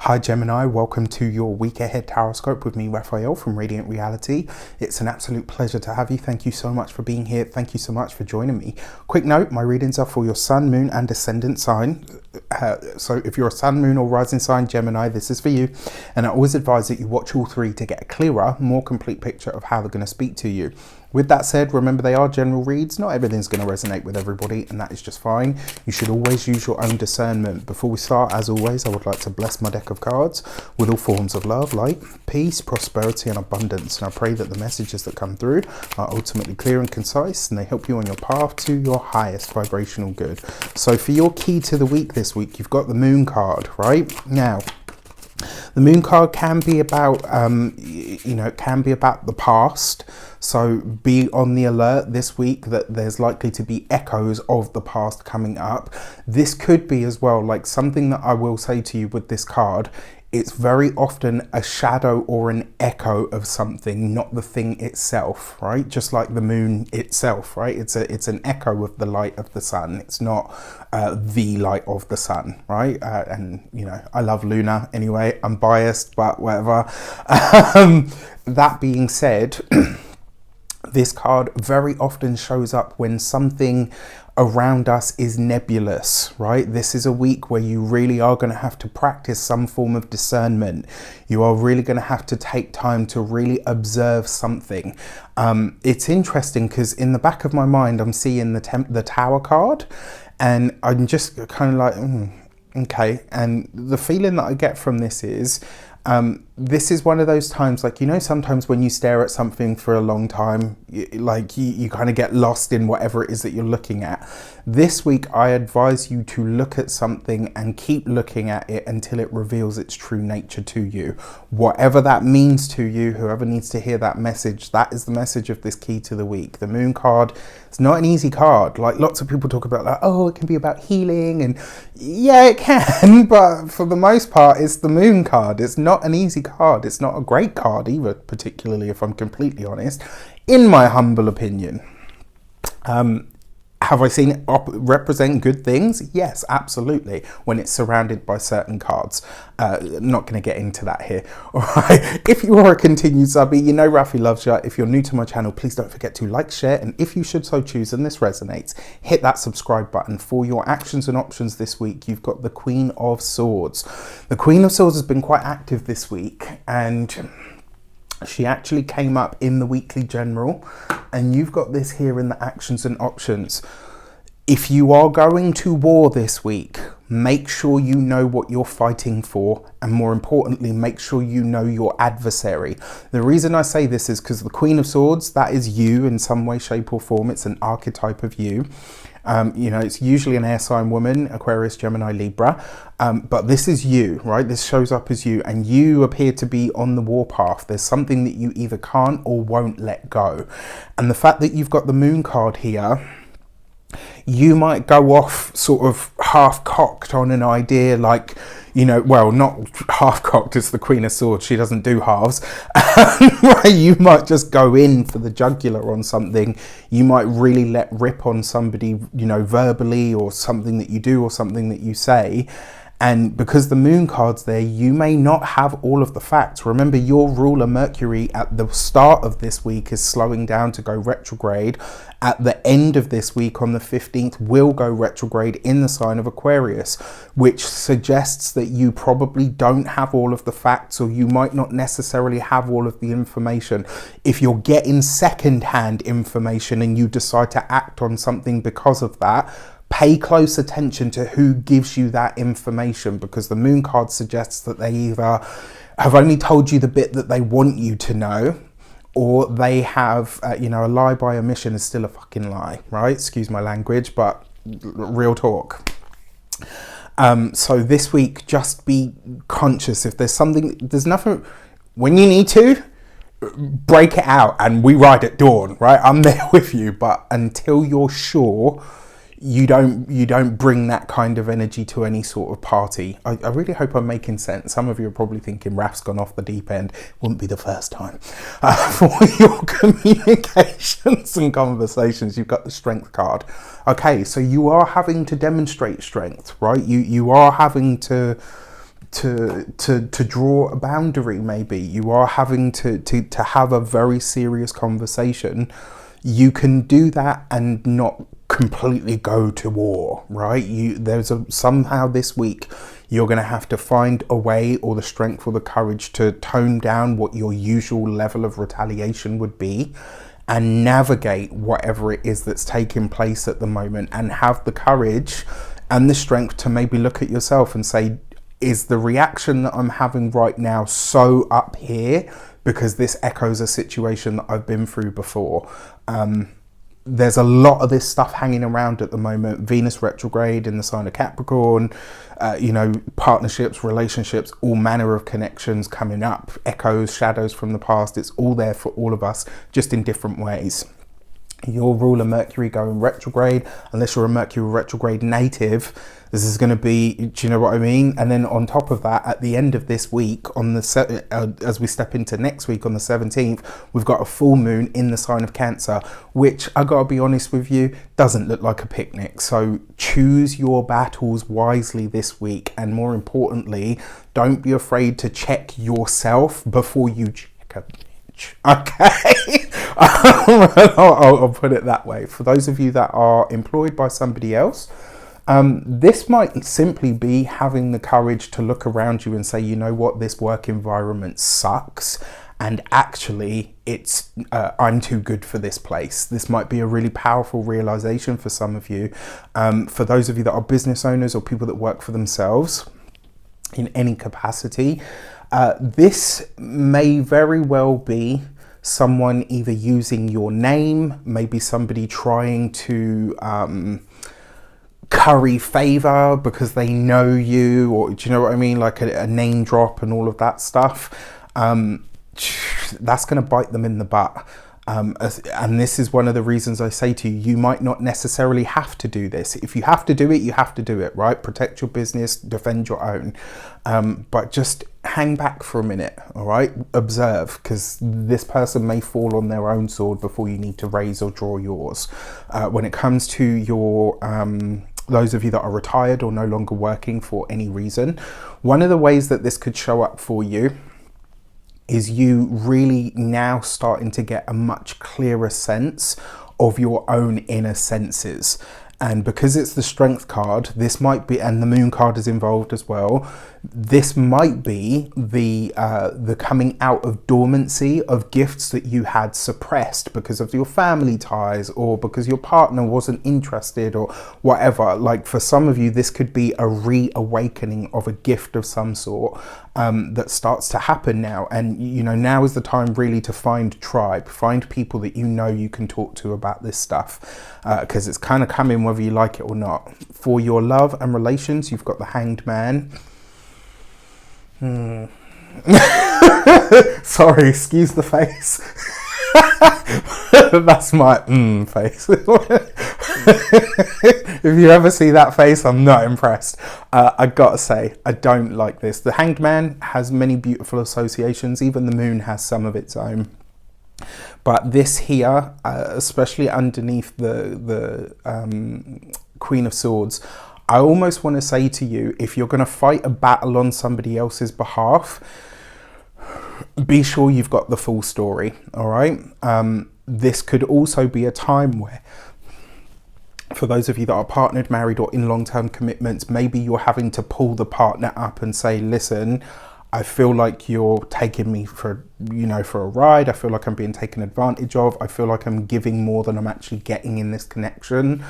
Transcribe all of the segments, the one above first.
Hi Gemini, welcome to your week ahead taroscope with me, Raphael from Reydiant Reality. It's an absolute pleasure to have you. Thank you so much for being here. Thank you so much for joining me. Quick note, my readings are for your sun, moon and ascendant sign. So if you're a sun, moon or rising sign Gemini, this is for you. And I always advise that you watch all three to get a clearer, more complete picture of how they're going to speak to you. With that said, remember they are general reads. Not everything's going to resonate with everybody, and that is just fine. You should always use your own discernment. Before we start, as always, I would like to bless my deck of cards with all forms of love, light, peace, prosperity and abundance. And I pray that the messages that come through are ultimately clear and concise, and they help you on your path to your highest vibrational good. So for your key to the week this week, you've got the Moon card, right? Now, the Moon card can be about, it can be about the past. So be on the alert this week that there's likely to be echoes of the past coming up. This could be as well, like something that I will say to you with this card, it's very often a shadow or an echo of something, not the thing itself, right? Just like the moon itself, right? It's an echo of the light of the sun. It's not the light of the sun, right? And you know, I love Luna anyway. I'm biased, but whatever. That being said, this card very often shows up when something around us is nebulous, right? This is a week where you really are going to have to practice some form of discernment. You are really going to have to take time to really observe something. It's interesting because in the back of my mind, I'm seeing the Tower card, and I'm just kind of like, okay. And the feeling that I get from this is, this is one of those times, like, you know, sometimes when you stare at something for a long time, you kind of get lost in whatever it is that you're looking at. This week, I advise you to look at something and keep looking at it until it reveals its true nature to you. Whatever that means to you, whoever needs to hear that message, that is the message of this key to the week. The Moon card, it's not an easy card. Like, lots of people talk about, like, oh, it can be about healing, and yeah, it can, but for the most part, it's the Moon card. It's not an easy card. It's not a great card either, particularly if I'm completely honest, in my humble opinion. Have I seen it represent good things? Yes, absolutely, when it's surrounded by certain cards. Not going to get into that here. All right. If you are a continued subby, you know Rafi loves you. If you're new to my channel, please don't forget to like, share, and if you should so choose and this resonates, hit that subscribe button. For your actions and options this week, you've got the Queen of Swords. The Queen of Swords has been quite active this week, and she actually came up in the weekly general, and you've got this here in the actions and options. If you are going to war this week, make sure you know what you're fighting for, and more importantly, make sure you know your adversary. The reason I say this is because the Queen of Swords, that is you in some way, shape or form. It's an archetype of you. You know, it's usually an air sign woman, Aquarius, Gemini, Libra, but this is you, right? This shows up as you, and you appear to be on the warpath. There's something that you either can't or won't let go. And the fact that you've got the Moon card here, you might go off sort of half-cocked on an idea, like, you know, well, not half-cocked, it's the Queen of Swords, she doesn't do halves. You might just go in for the jugular on something. You might really let rip on somebody, you know, verbally, or something that you do or something that you say. And because the Moon card's there, you may not have all of the facts. Remember, your ruler Mercury at the start of this week is slowing down to go retrograde. At the end of this week on the 15th will go retrograde in the sign of Aquarius, which suggests that you probably don't have all of the facts, or you might not necessarily have all of the information. If you're getting second-hand information and you decide to act on something because of that, pay close attention to who gives you that information, because the Moon card suggests that they either have only told you the bit that they want you to know, or they have, you know, a lie by omission is still a fucking lie, right? Excuse my language, but real talk. So this week, just be conscious. If there's something, there's nothing, when you need to, break it out and we ride at dawn, right? I'm there with you, but until you're sure, you don't bring that kind of energy to any sort of party. I really hope I'm making sense. Some of you are probably thinking Raf's gone off the deep end. Wouldn't be the first time. For your communications and conversations, you've got the Strength card. Okay, so you are having to demonstrate strength, right? You are having to to draw a boundary. Maybe you are having to have a very serious conversation. You can do that and not completely go to war, right? Somehow this week you're going to have to find a way, or the strength or the courage, to tone down what your usual level of retaliation would be and navigate whatever it is that's taking place at the moment, and have the courage and the strength to maybe look at yourself and say, is the reaction that I'm having right now so up here because this echoes a situation that I've been through before? There's a lot of this stuff hanging around at the moment. Venus retrograde in the sign of Capricorn, partnerships, relationships, all manner of connections coming up, echoes, shadows from the past. It's all there for all of us, just in different ways. Your ruler Mercury going retrograde, unless you're a Mercury retrograde native, this is going to be, do you know what I mean? And then on top of that, at the end of this week, as we step into next week on the 17th, we've got a full moon in the sign of Cancer, which, I gotta be honest with you, doesn't look like a picnic. So choose your battles wisely this week, and more importantly, don't be afraid to check yourself before you check a bitch. Okay. I'll put it that way. For those of you that are employed by somebody else, this might simply be having the courage to look around you and say, you know what, this work environment sucks, and actually I'm too good for this place. This might be a really powerful realization for some of you. For those of you that are business owners or people that work for themselves in any capacity, this may very well be someone either using your name, maybe somebody trying to curry favor because they know you, or do you know what I mean, like a name drop and all of that stuff. That's going to bite them in the butt. And this is one of the reasons I say to you, you might not necessarily have to do this. If you have to do it, you have to do it, right? Protect your business, defend your own. But just hang back for a minute, all right? Observe, because this person may fall on their own sword before you need to raise or draw yours. When it comes to your those of you that are retired or no longer working for any reason, one of the ways that this could show up for you is you really now starting to get a much clearer sense of your own inner senses. And because it's the Strength card, this might be, and the Moon card is involved as well, this might be the coming out of dormancy of gifts that you had suppressed because of your family ties, or because your partner wasn't interested, or whatever. Like for some of you, this could be a reawakening of a gift of some sort that starts to happen now. And now is the time really to find tribe, find people that you can talk to about this stuff, because it's kind of coming whether you like it or not. For your love and relations, you've got the Hanged Man. Sorry, excuse the face. That's my face. If you ever see that face, I'm not impressed. I gotta say, I don't like this. The Hanged Man has many beautiful associations. Even the Moon has some of its own. But this here, especially underneath the Queen of Swords, I almost want to say to you, if you're going to fight a battle on somebody else's behalf, be sure you've got the full story, all right? This could also be a time where, for those of you that are partnered, married, or in long-term commitments, maybe you're having to pull the partner up and say, listen, I feel like you're taking me for a ride. I feel like I'm being taken advantage of. I feel like I'm giving more than I'm actually getting in this connection.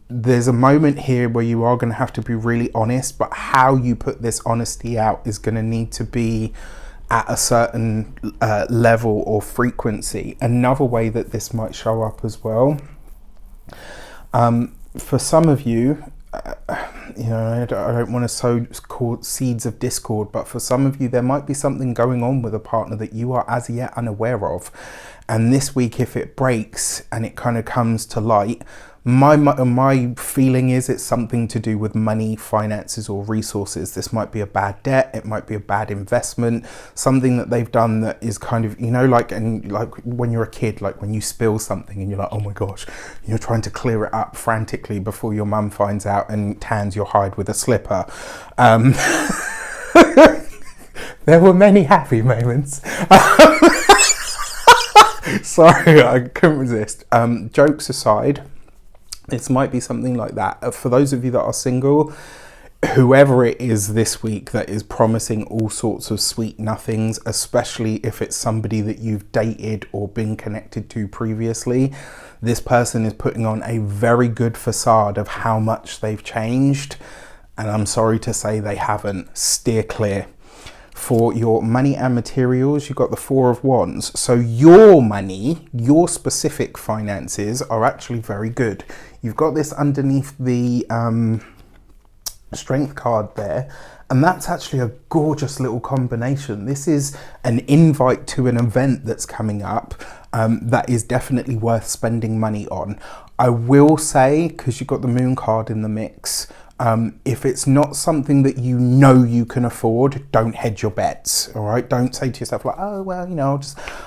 There's a moment here where you are going to have to be really honest, but how you put this honesty out is going to need to be at a certain level or frequency. Another way that this might show up as well, for some of you, I don't want to sow seeds of discord, but for some of you, there might be something going on with a partner that you are as yet unaware of. And this week, if it breaks and it kind of comes to light, my feeling is it's something to do with money, finances, or resources. This might be a bad debt. It might be a bad investment, something that they've done that is kind of, like when you're a kid, like when you spill something and you're like, oh my gosh, you're trying to clear it up frantically before your mum finds out and tans your hide with a slipper. There were many happy moments. Sorry, I couldn't resist. Jokes aside, this might be something like that. For those of you that are single, whoever it is this week that is promising all sorts of sweet nothings, especially if it's somebody that you've dated or been connected to previously, this person is putting on a very good facade of how much they've changed. And I'm sorry to say they haven't. Steer clear. For your money and materials, you've got the Four of Wands. So your money, your specific finances are actually very good. You've got this underneath the Strength card there, and that's actually a gorgeous little combination. This is an invite to an event that's coming up that is definitely worth spending money on. I will say, because you've got the Moon card in the mix, if it's not something that you know you can afford, don't hedge your bets. All right, don't say to yourself like, oh well, you know,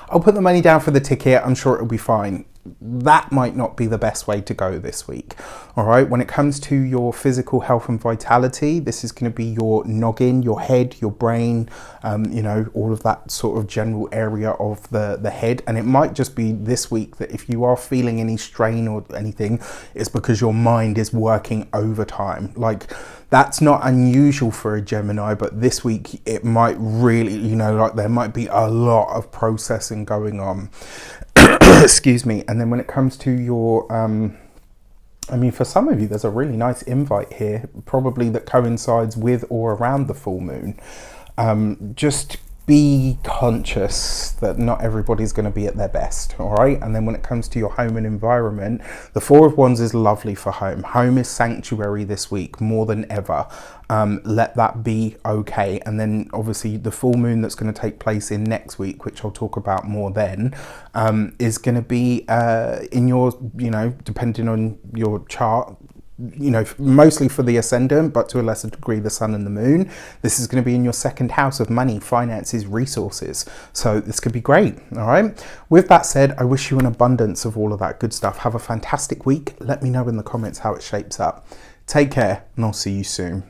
I'll put the money down for the ticket, I'm sure it'll be fine. That might not be the best way to go this week. All right, when it comes to your physical health and vitality, this is going to be your noggin, your head, your brain, you know, all of that sort of general area of the head. And it might just be this week that if you are feeling any strain or anything, it's because your mind is working overtime. Like, that's not unusual for a Gemini, but this week it might really, you know, like there might be a lot of processing going on. Excuse me. And then when it comes to your, I mean, for some of you, there's a really nice invite here, probably that coincides with or around the full moon. Just be conscious that not everybody's going to be at their best, all right? And then when it comes to your home and environment, the Four of Wands is lovely for home. Home is sanctuary this week more than ever. Let that be okay. And then obviously the full moon that's going to take place in next week, which I'll talk about more then, is going to be in your, you know, depending on your chart, you know, mostly for the ascendant, but to a lesser degree the sun and the moon. This is going to be in your second house of money, finances, resources. So this could be great. All right. With that said, I wish you an abundance of all of that good stuff. Have a fantastic week. Let me know in the comments how it shapes up. Take care, and I'll see you soon.